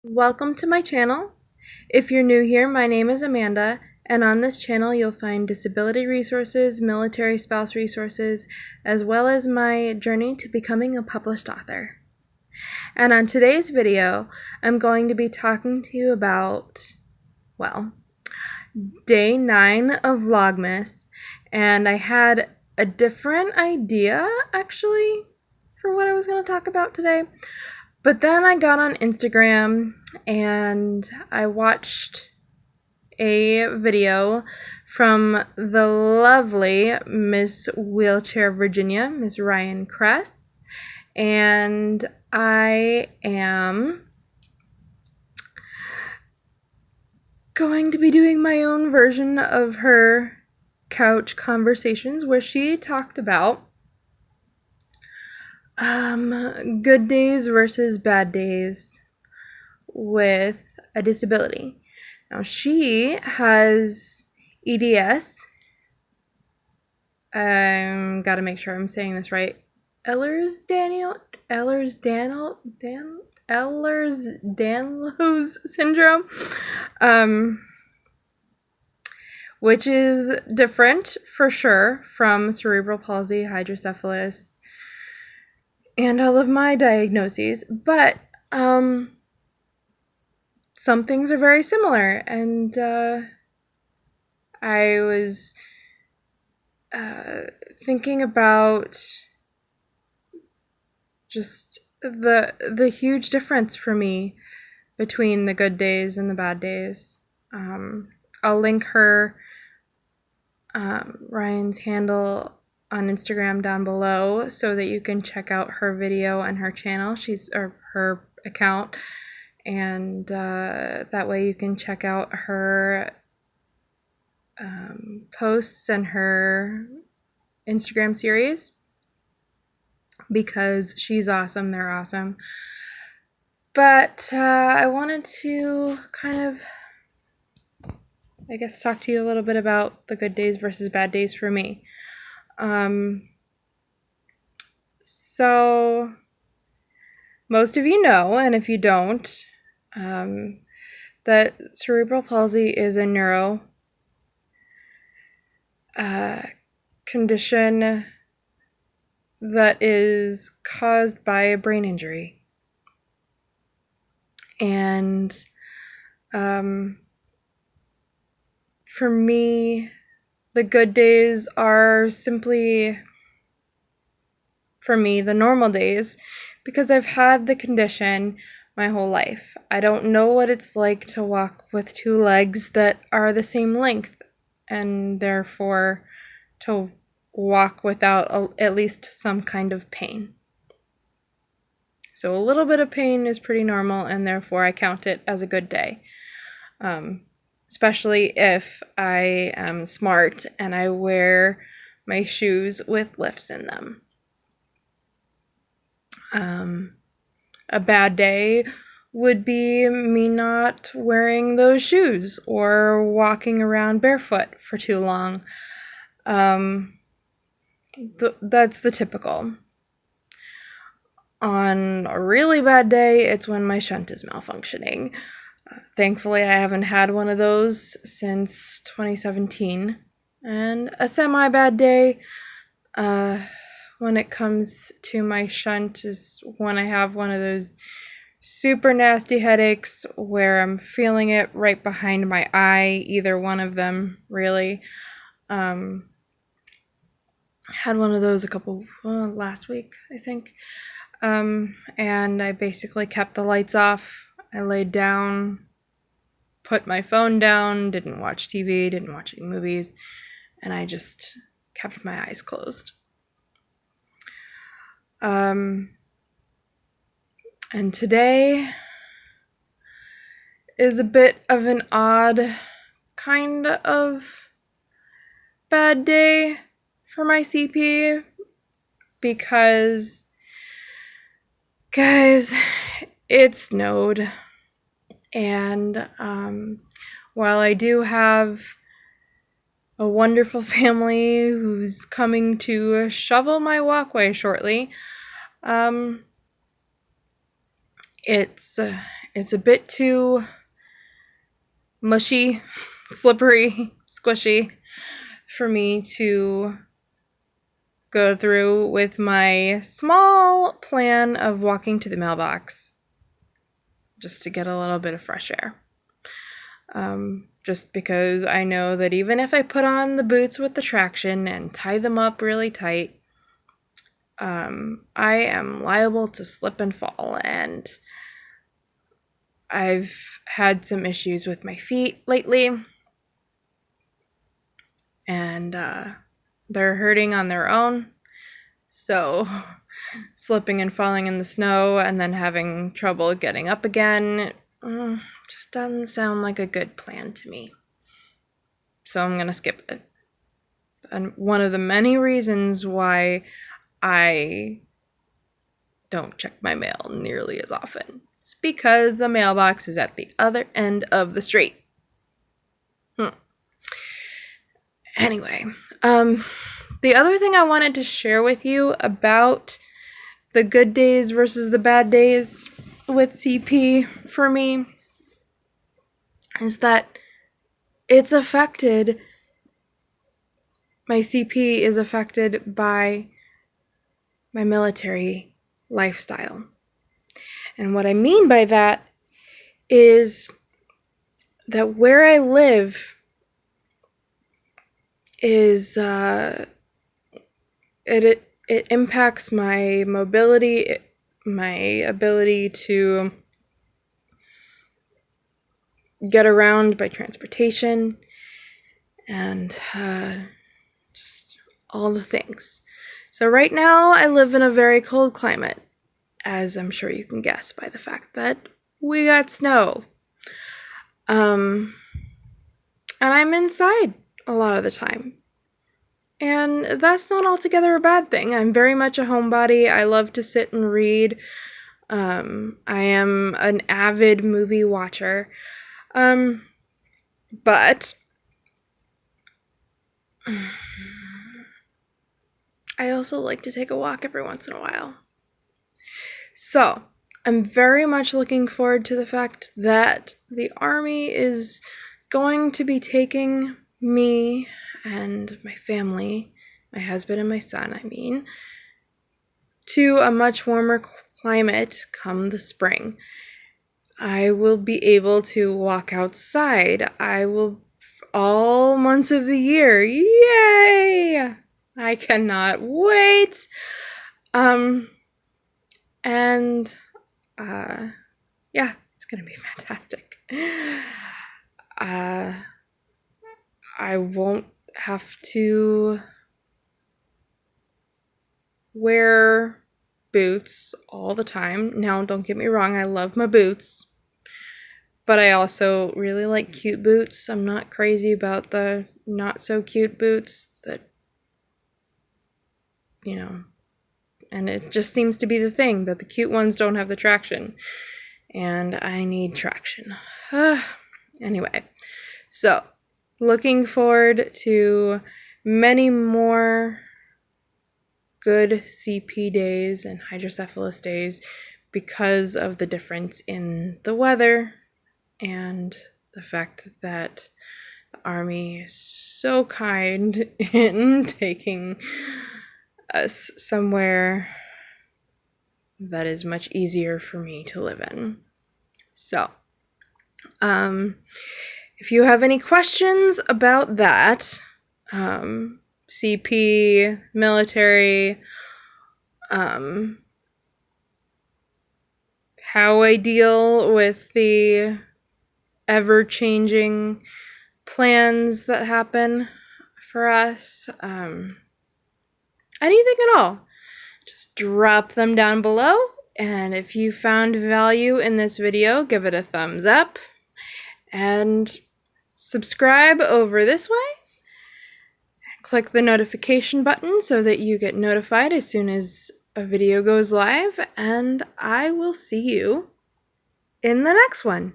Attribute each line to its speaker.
Speaker 1: Welcome to my channel. If you're new here, my name is Amanda, and on this channel you'll find disability resources, military spouse resources, as well as my journey to becoming a published author. And on today's video, I'm going to be talking to you about, day 9 of Vlogmas, and I had a different idea, actually, for what I was going to talk about today. But then I got on Instagram and I watched a video from the lovely Miss Wheelchair Virginia, Miss Ryan Kress, and I am going to be doing my own version of her couch conversations where she talked about good days versus bad days with a disability. Now, she has EDS. Gotta make sure I'm saying this right. Ehlers Danlos Syndrome, which is different for sure from cerebral palsy, hydrocephalus, and all of my diagnoses, but some things are very similar, and I was thinking about just the huge difference for me between the good days and the bad days. I'll link her Ryan's handle on Instagram down below so that you can check out her video and her channel, her account, and that way you can check out her posts and her Instagram series, because she's awesome, they're awesome. But I wanted to kind of, talk to you a little bit about the good days versus bad days for me. So most of you know, and if you don't, that cerebral palsy is a neuro condition that is caused by a brain injury. And for me, the good days are simply, for me, the normal days, because I've had the condition my whole life. I don't know what it's like to walk with two legs that are the same length, and therefore to walk without at least some kind of pain. So a little bit of pain is pretty normal, and therefore I count it as a good day. Especially if I am smart and I wear my shoes with lifts in them. A bad day would be me not wearing those shoes or walking around barefoot for too long. That's the typical. On a really bad day, it's when my shunt is malfunctioning. Thankfully, I haven't had one of those since 2017. And a semi-bad day, when it comes to my shunt, is when I have one of those super nasty headaches where I'm feeling it right behind my eye, either one of them, really. Had one of those last week, I think. And I basically kept the lights off. I laid down, put my phone down, didn't watch TV, didn't watch any movies, and I just kept my eyes closed. And today is a bit of an odd kind of bad day for my CP, because, guys, it snowed. And while I do have a wonderful family who's coming to shovel my walkway shortly, it's it's a bit too mushy, slippery, squishy for me to go through with my small plan of walking to the mailbox just to get a little bit of fresh air. Just because I know that even if I put on the boots with the traction and tie them up really tight, I am liable to slip and fall, and I've had some issues with my feet lately, and they're hurting on their own, so slipping and falling in the snow and then having trouble getting up again just doesn't sound like a good plan to me. So I'm gonna skip it. And one of the many reasons why I don't check my mail nearly as often is because the mailbox is at the other end of the street. Anyway, the other thing I wanted to share with you about the good days versus the bad days with CP for me is that it's affected, my CP is affected by my military lifestyle. And what I mean by that is that where I live is it impacts my mobility, my ability to get around by transportation, and just all the things. So right now I live in a very cold climate, as I'm sure you can guess by the fact that we got snow. And I'm inside a lot of the time. And that's not altogether a bad thing. I'm very much a homebody. I love to sit and read. I am an avid movie watcher. But I also like to take a walk every once in a while. So I'm very much looking forward to the fact that the Army is going to be taking me and my family, my husband and my son, to a much warmer climate come the spring. I will be able to walk outside. I will, all months of the year. Yay! I cannot wait. Yeah, it's gonna be fantastic. I won't have to wear boots all the time. Now, don't get me wrong, I love my boots, but I also really like cute boots. I'm not crazy about the not so cute boots that, and it just seems to be the thing that the cute ones don't have the traction, and I need traction. Anyway, so looking forward to many more good CP days and hydrocephalus days because of the difference in the weather and the fact that the Army is so kind in taking us somewhere that is much easier for me to live in. So, if you have any questions about that, CP, military, how I deal with the ever-changing plans that happen for us, anything at all, just drop them down below. And if you found value in this video, give it a thumbs up and subscribe over this way. Click the notification button so that you get notified as soon as a video goes live, and I will see you in the next one.